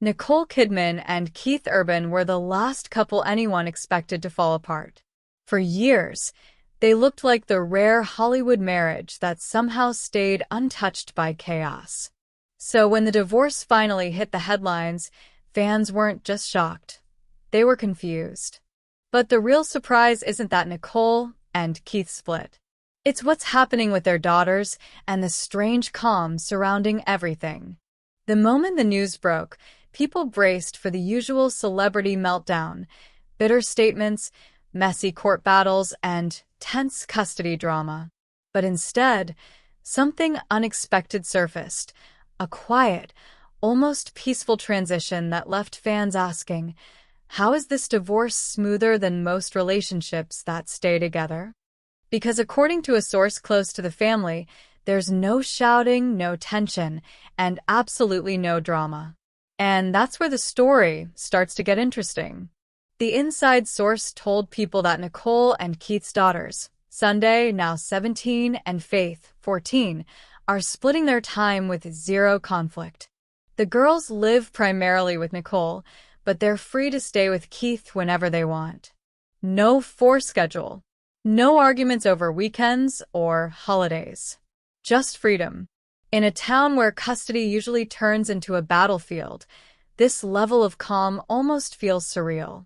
Nicole Kidman and Keith Urban were the last couple anyone expected to fall apart. For years, they looked like the rare Hollywood marriage that somehow stayed untouched by chaos. So when the divorce finally hit the headlines, fans weren't just shocked. They were confused. But the real surprise isn't that Nicole and Keith split. It's what's happening with their daughters and the strange calm surrounding everything. The moment the news broke, people braced for the usual celebrity meltdown, bitter statements, messy court battles, and tense custody drama. But instead, something unexpected surfaced, a quiet, almost peaceful transition that left fans asking, how is this divorce smoother than most relationships that stay together? Because according to a source close to the family, there's no shouting, no tension, and absolutely no drama. And that's where the story starts to get interesting. The inside source told people that Nicole and Keith's daughters, Sunday, now 17, and Faith, 14, are splitting their time with zero conflict. The girls live primarily with Nicole, but they're free to stay with Keith whenever they want. No forced schedule. No arguments over weekends or holidays. Just freedom. In a town where custody usually turns into a battlefield, this level of calm almost feels surreal.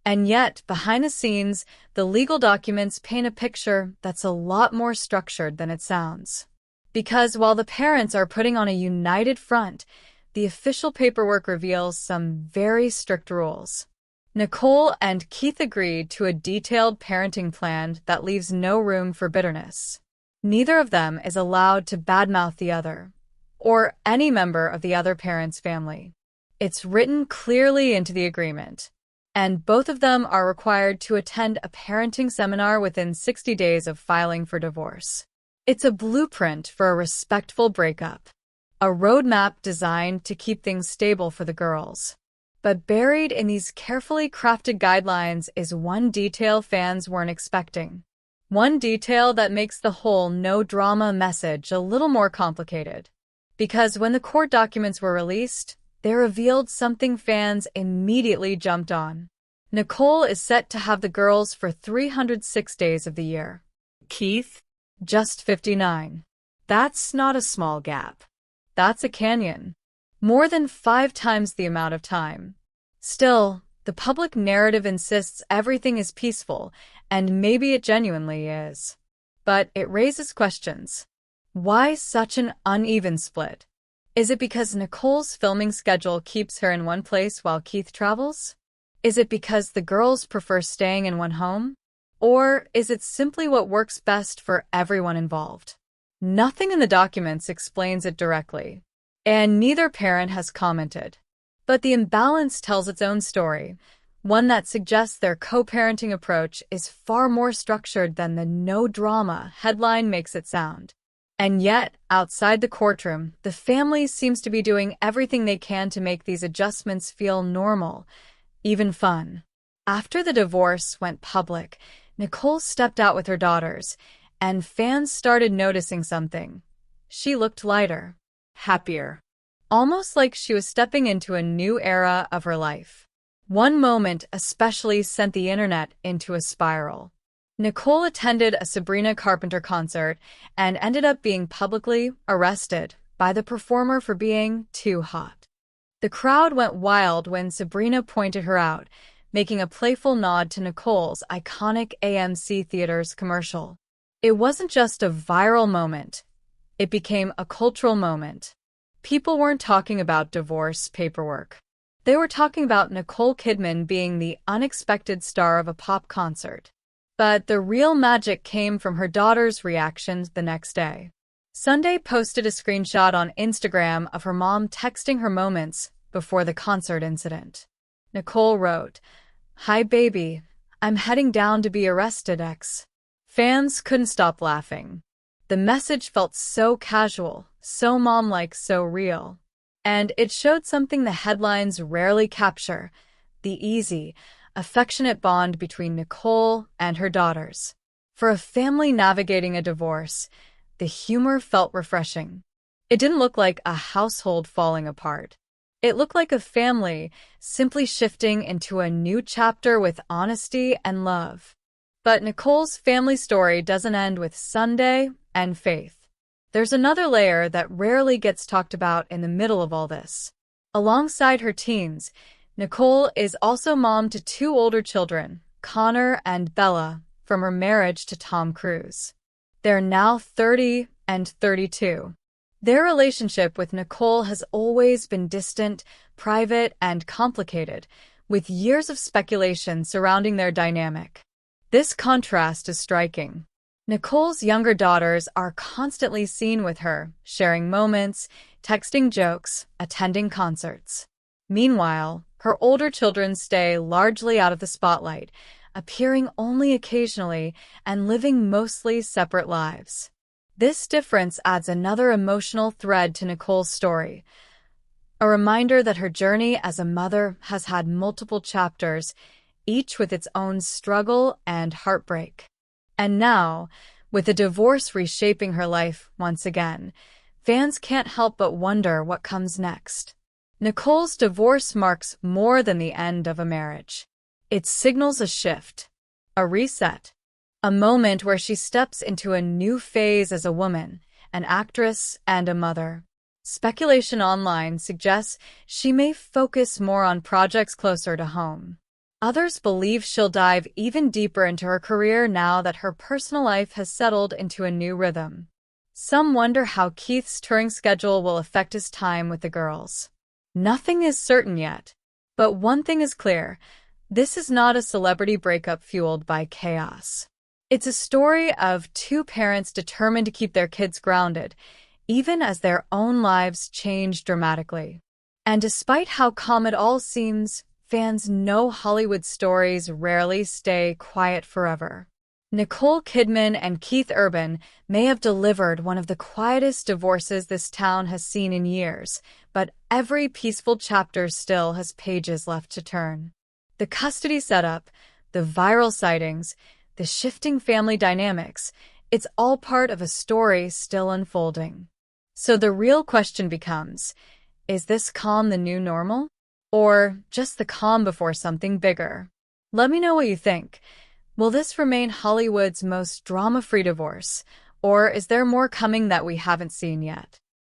And yet, behind the scenes, the legal documents paint a picture that's a lot more structured than it sounds. Because while the parents are putting on a united front, the official paperwork reveals some very strict rules. Nicole and Keith agreed to a detailed parenting plan that leaves no room for bitterness. Neither of them is allowed to badmouth the other, or any member of the other parent's family. It's written clearly into the agreement, and both of them are required to attend a parenting seminar within 60 days of filing for divorce. It's a blueprint for a respectful breakup, a roadmap designed to keep things stable for the girls. But buried in these carefully crafted guidelines is one detail fans weren't expecting. One detail that makes the whole no-drama message a little more complicated. Because when the court documents were released, they revealed something fans immediately jumped on. Nicole is set to have the girls for 306 days of the year. Keith? Just 59. That's not a small gap. That's a canyon. More than 5 times the amount of time. Still, the public narrative insists everything is peaceful, and maybe it genuinely is. But it raises questions. Why such an uneven split? Is it because Nicole's filming schedule keeps her in one place while Keith travels? Is it because the girls prefer staying in one home? Or is it simply what works best for everyone involved? Nothing in the documents explains it directly, and neither parent has commented. But the imbalance tells its own story, one that suggests their co-parenting approach is far more structured than the no-drama headline makes it sound. And yet, outside the courtroom, the family seems to be doing everything they can to make these adjustments feel normal, even fun. After the divorce went public, Nicole stepped out with her daughters, and fans started noticing something. She looked lighter, happier. Almost like she was stepping into a new era of her life. One moment especially sent the internet into a spiral. Nicole attended a Sabrina Carpenter concert and ended up being publicly arrested by the performer for being too hot. The crowd went wild when Sabrina pointed her out, making a playful nod to Nicole's iconic AMC Theaters commercial. It wasn't just a viral moment. It became a cultural moment. People weren't talking about divorce paperwork. They were talking about Nicole Kidman being the unexpected star of a pop concert. But the real magic came from her daughter's reactions the next day. Sunday posted a screenshot on Instagram of her mom texting her moments before the concert incident. Nicole wrote, "Hi baby, I'm heading down to be arrested X." Fans couldn't stop laughing. The message felt so casual, so mom-like, so real. And it showed something the headlines rarely capture, the easy, affectionate bond between Nicole and her daughters. For a family navigating a divorce, the humor felt refreshing. It didn't look like a household falling apart. It looked like a family simply shifting into a new chapter with honesty and love. But Nicole's family story doesn't end with Sunday and Faith. There's another layer that rarely gets talked about in the middle of all this. Alongside her teens, Nicole is also mom to two older children, Connor and Bella, from her marriage to Tom Cruise. They're now 30 and 32. Their relationship with Nicole has always been distant, private, and complicated, with years of speculation surrounding their dynamic. This contrast is striking. Nicole's younger daughters are constantly seen with her, sharing moments, texting jokes, attending concerts. Meanwhile, her older children stay largely out of the spotlight, appearing only occasionally and living mostly separate lives. This difference adds another emotional thread to Nicole's story, a reminder that her journey as a mother has had multiple chapters, each with its own struggle and heartbreak. And now, with a divorce reshaping her life once again, fans can't help but wonder what comes next. Nicole's divorce marks more than the end of a marriage. It signals a shift, a reset, a moment where she steps into a new phase as a woman, an actress, and a mother. Speculation online suggests she may focus more on projects closer to home. Others believe she'll dive even deeper into her career now that her personal life has settled into a new rhythm. Some wonder how Keith's touring schedule will affect his time with the girls. Nothing is certain yet, but one thing is clear: this is not a celebrity breakup fueled by chaos. It's a story of two parents determined to keep their kids grounded, even as their own lives change dramatically. And despite how calm it all seems, fans know Hollywood stories rarely stay quiet forever. Nicole Kidman and Keith Urban may have delivered one of the quietest divorces this town has seen in years, but every peaceful chapter still has pages left to turn. The custody setup, the viral sightings, the shifting family dynamics, it's all part of a story still unfolding. So the real question becomes, is this calm the new normal? Or just the calm before something bigger? Let me know what you think. Will this remain Hollywood's most drama-free divorce, or is there more coming that we haven't seen yet?